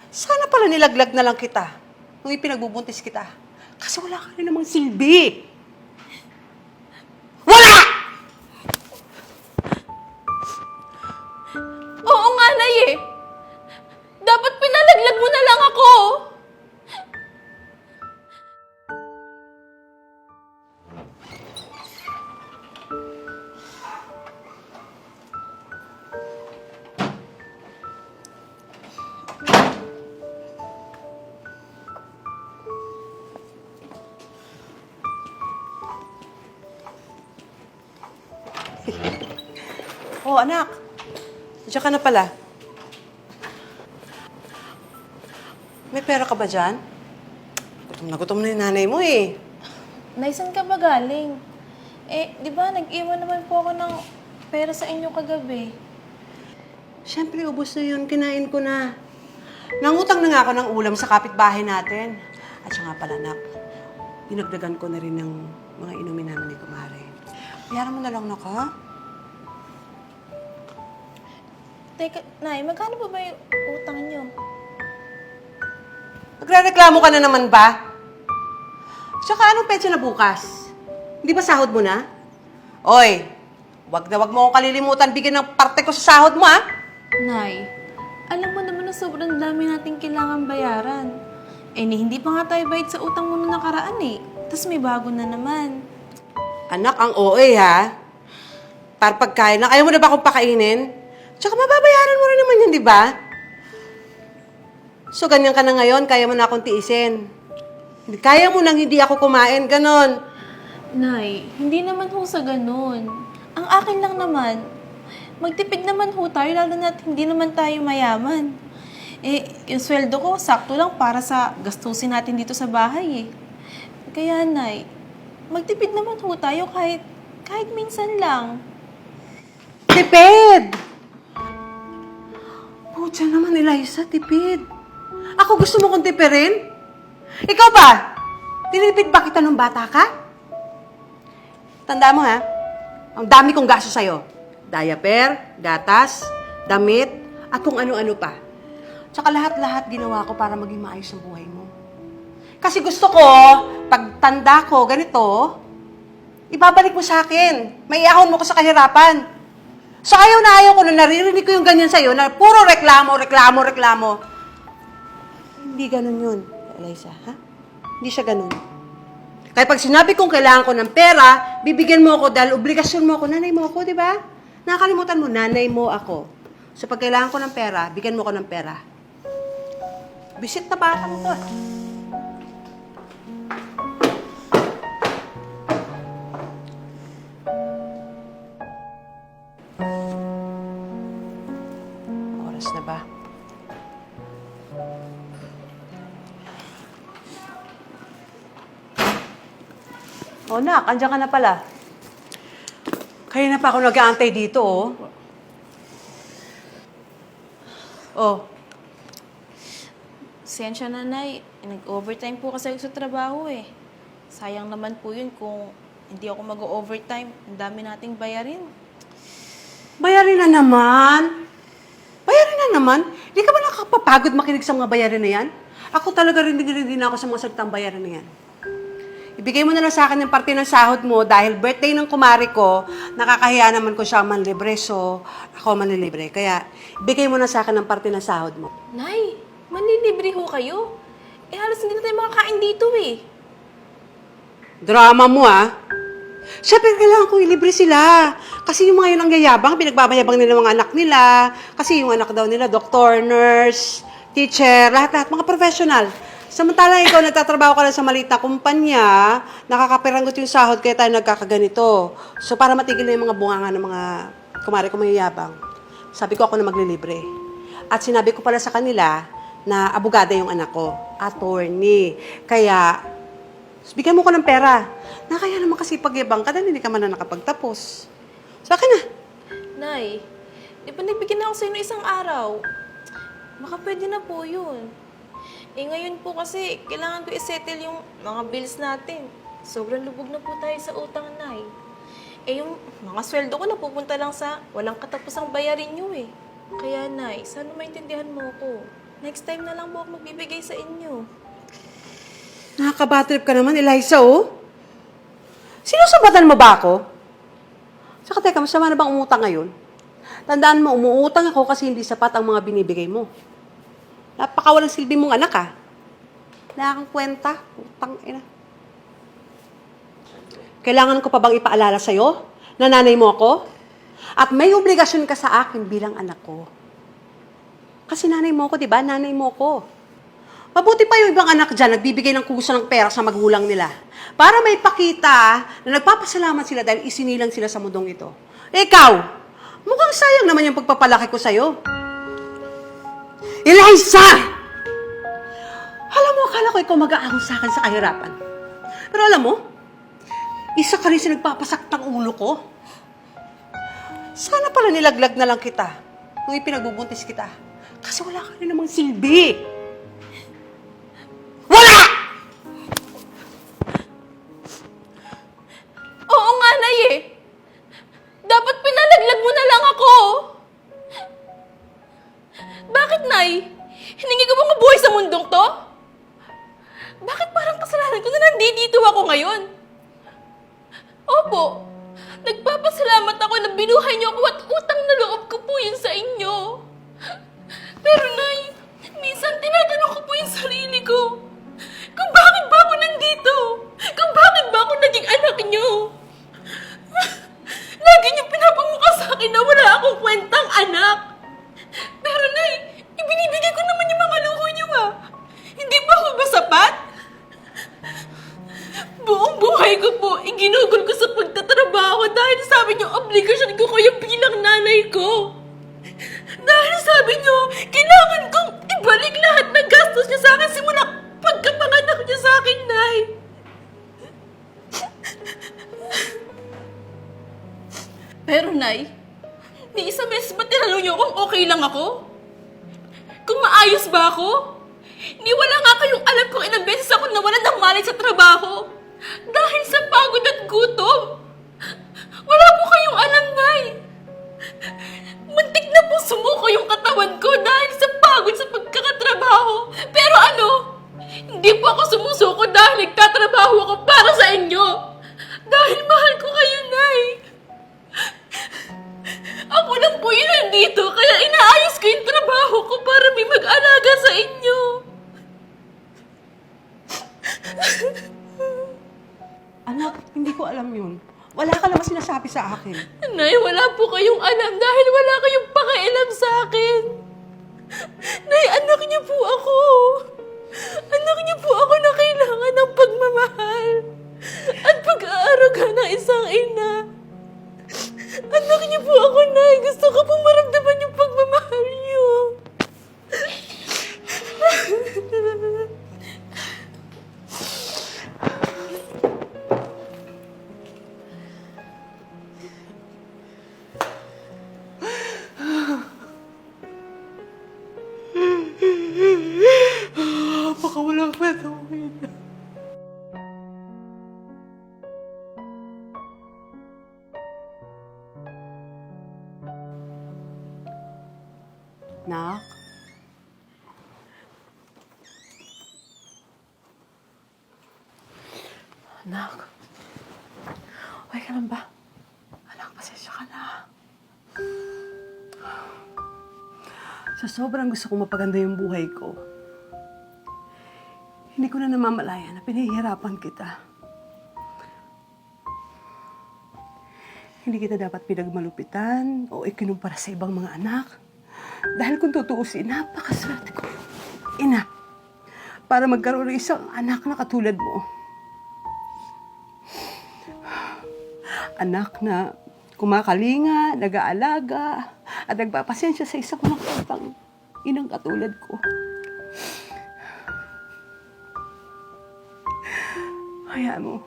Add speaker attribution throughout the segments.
Speaker 1: Sana pala nilaglag na lang kita nung ipinagbubuntis kita. Kasi wala ka rin namang silbi. Wala!
Speaker 2: Oo nga, Nay eh. Dapat pinalaglag mo na lang ako.
Speaker 1: Oh, anak. Diyan ka na pala. May pera ka ba dyan? Gutom na yung nanay mo eh.
Speaker 2: Nay, saan ka ba galing? Eh, di ba nag-iwan naman po ako ng pera sa inyo kagabi?
Speaker 1: Siyempre, ubos na yun. Kinain ko na. Nangutang na nga ako ng ulam sa kapitbahay natin. At siya nga pala, anak, dinagdagan ko na rin ng mga inumin namin ni Kumare. Bayaran mo na lang, nak, ha?
Speaker 2: Teka, Nay, magkano ba yung utang niyo?
Speaker 1: Nagre-reklamo ka na naman ba? Tsaka anong petsa na bukas? Hindi ba sahod mo na? Oy, wag mo akong kalilimutan bigyan ng parte ko sa sahod mo, ha?
Speaker 2: Nay, alam mo naman na sobrang dami nating kailangan bayaran. Eh, hindi pa nga tayo bayad sa utang mo na nakaraan eh. Tapos may bago na naman.
Speaker 1: Anak, ang OA, ha? Para pagkain lang. Ayaw mo na ba akong pakainin? Tsaka mababayaran mo rin naman yun, di ba? So, ganyan ka na ngayon, kaya mo na akong tiisin. Kaya mo nang hindi ako kumain, ganon.
Speaker 2: Nay, hindi naman ho sa ganun. Ang akin lang naman, magtipid naman ho tayo, lalo na hindi naman tayo mayaman. Eh, yung sweldo ko, sakto lang para sa gastusin natin dito sa bahay eh. Kaya, Nay, magtipid naman ho tayo kahit minsan lang.
Speaker 1: Tipid! Pucha naman, Eliza, tipid. Ako gusto mo kong tipirin? Ikaw ba? Tinipid ba kita nung bata ka? Tanda mo, ha? Ang dami kong gasto sa'yo. Diaper, gatas, damit, at kung ano-ano pa. Tsaka lahat-lahat ginawa ko para maging maayos ang buhay mo. Kasi gusto ko, pag tanda ko, ganito, ibabalik mo sa akin. Maiahon mo ko sa kahirapan. So ayaw na ayaw ko na naririnig ko yung ganyan sa'yo na puro reklamo. Hindi ganun yun, Eliza, ha? Hindi siya ganun. Kaya pag sinabi kong kailangan ko ng pera, bibigyan mo ako dahil obligasyon mo ako, nanay mo ako, di ba? Nakakalimutan mo, nanay mo ako. So pag kailangan ko ng pera, bigyan mo ako ng pera. Bisit na bata mo to. Oras na ba? Oh, nak, andyan ka na pala. Kaya na pa ako nag-aantay dito, oh. Oh,
Speaker 2: Sensya na, Nay. Nag-overtime po kasi ako sa trabaho eh. Sayang naman po yun kung hindi ako mag-overtime. Ang dami nating bayarin.
Speaker 1: bayarin na naman. Bayarin na naman. Hindi ka ba nakakapapagod makinig sa mga bayarin na yan? Ako talaga rin na ako sa mga salitang bayarin na yan. Ibigay mo na lang sa akin yung parte ng sahod mo dahil birthday ng kumari ko, nakakahiya naman ko siya manlibre, so ako manlilibre. Kaya, ibigay mo na sa akin ang parte ng sahod mo.
Speaker 2: Nay, manlilibre ho kayo? Eh, halos hindi na tayo makakain dito eh.
Speaker 1: Drama mo, ah. Siyempre, kailangan ko ilibre sila. Kasi yung mga yun ang yayabang, pinagbabayabang nila mga anak nila. Kasi yung anak daw nila, doktor, nurse, teacher, lahat-lahat, mga professional. Samantalang ikaw nagtatrabaho ka lang sa maliit na kumpanya, nakakapiranggot yung sahod, kaya tayo nagkakaganito. So, para matigil na yung mga bunganga ng mga kumari ko mayayabang, sabi ko ako na maglilibre. At sinabi ko pala sa kanila na abogada yung anak ko, attorney. Kaya, bigyan mo ko ng pera. Nakaya naman kasi pagyabang ka dahil hindi ka man na nakapagtapos. Sa akin na.
Speaker 2: Nay, di ba nagbigyan na ako sa'yo ng isang araw? Baka pwede na po yun. Eh ngayon po kasi, kailangan ko i-settle yung mga bills natin. Sobrang lubog na po tayo sa utang, Nay. Eh yung mga sweldo ko napupunta lang sa walang katapusang bayarin nyo eh. Kaya, Nay, sana maintindihan mo ako. Next time na lang po ako magbibigay sa inyo.
Speaker 1: Nakaka-bad trip ka naman, Eliza, oh. Sinusabatan mo ba ako? Saka teka, masama na bang umutang ngayon? Tandaan mo, umuutang ako kasi hindi sapat ang mga binibigay mo. Napakawalang silbi mong anak, ah. Wala kang kwenta. Utang, ina. Kailangan ko pa bang ipaalala sa'yo na nanay mo ako? At may obligasyon ka sa akin bilang anak ko. Kasi nanay mo ako, di ba? Nanay mo ako. Mabuti pa yung ibang anak dyan, nagbibigay ng kusa ng pera sa magulang nila. Para may pakita na nagpapasalamat sila dahil isinilang sila sa mundong ito. Ikaw, mukhang sayang naman yung pagpapalaki ko sa'yo. Eliza! Alam mo, akala ko ikaw mag-aahon sa akin sa kahirapan. Pero alam mo, isa ka rin sa nagpapasaktang ulo ko. Sana pala nilaglag na lang kita nung ipinagbubuntis kita. Kasi wala ka rin namang silbi. Wala!
Speaker 2: Oo nga, Nay eh. Dapat pinalaglag mo na lang ako. Bakit, Nay? Hiningi ko bang mabuhay sa mundong to? Bakit parang kasalanan ko na nandito ako ngayon? Opo, nagpapasalamat ako na binuhay niyo ako at utang na loob ko po yun sa inyo. Pero, Nay, minsan tinatanong ko po yung sarili ko. Kung bakit ba ako nandito? Kung bakit ba ako naging anak niyo? Lagi niyo pinapamukha sa akin na wala akong kwentang anak. Pero, Nay, ibinibigay ko naman yung mga luho niyo, ah. Hindi ba ako ba sapat? Buong buhay ko po, iginugol ko sa pagtatrabaho dahil sabi niyo, obligasyon ko kayo bilang nanay ko. Dahil sabi niyo, kailangan kong ibalik lahat ng gastos niya sa akin simula pagkapanganak niya sa akin, Nay. Pero, Nay, ni isang beses ba tinanong niyo kung okay lang ako? Kung maayos ba ako? Ni wala nga kayong alam kung ilang beses ako nawalan ng malay sa trabaho. Dahil sa pagod at gutom. Wala po kayong alam, Nay. Muntik na po sumuko yung katawan ko dahil sa pagod sa pagkakatrabaho. Pero ano? Hindi po ako sumusuko dahil nagtatrabaho ako para sa inyo. Dahil mahal ko kayo, Nay. Ako lang po yun nandito, kaya inaayos ko yung trabaho ko para may mag-alaga sa inyo.
Speaker 1: Anak, hindi ko alam yun. Wala ka naman sinasabi sa akin.
Speaker 2: Nay, wala po kayong alam dahil wala kayong pakialam sa akin. Nay, anak niyo po ako. Anak niyo po ako na kailangan ng pagmamahal at pag-aaruga ng isang ina. Anak niyo po ako, Nay. Gusto ko pong maramdaman yung pagmamahal niyo.
Speaker 1: Baka walang matawin. Nak? Anak? Okay ka lang ba? Anak, pasensya ka na. Sa sobrang gusto kong mapaganda yung buhay ko, hindi ko na namamalaya na pinahihirapan kita. Hindi kita dapat pinagmalupitan o ikinumpara sa ibang mga anak. Dahil kung tutuusin, napakaswerte ko. Ina, para magkaroon ng isang anak na katulad mo. Anak na kumakalinga, nag-aalaga, at nagpapasensya sa isang makatang inang katulad ko. Hayaan mo,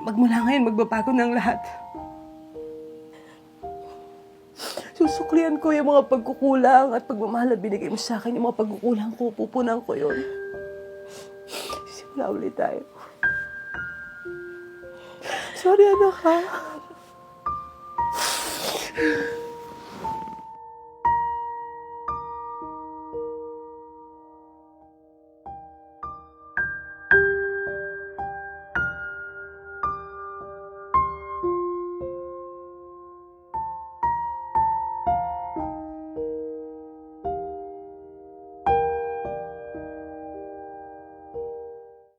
Speaker 1: magmula ngayon magbabago ng lahat. Susuklian ko yung mga pagkukulang at pagmamahal na binigay mo sa akin. Yung mga pagkukulang ko, pupunan ko yun. Simula ulit tayo. Sorry, anak, ha?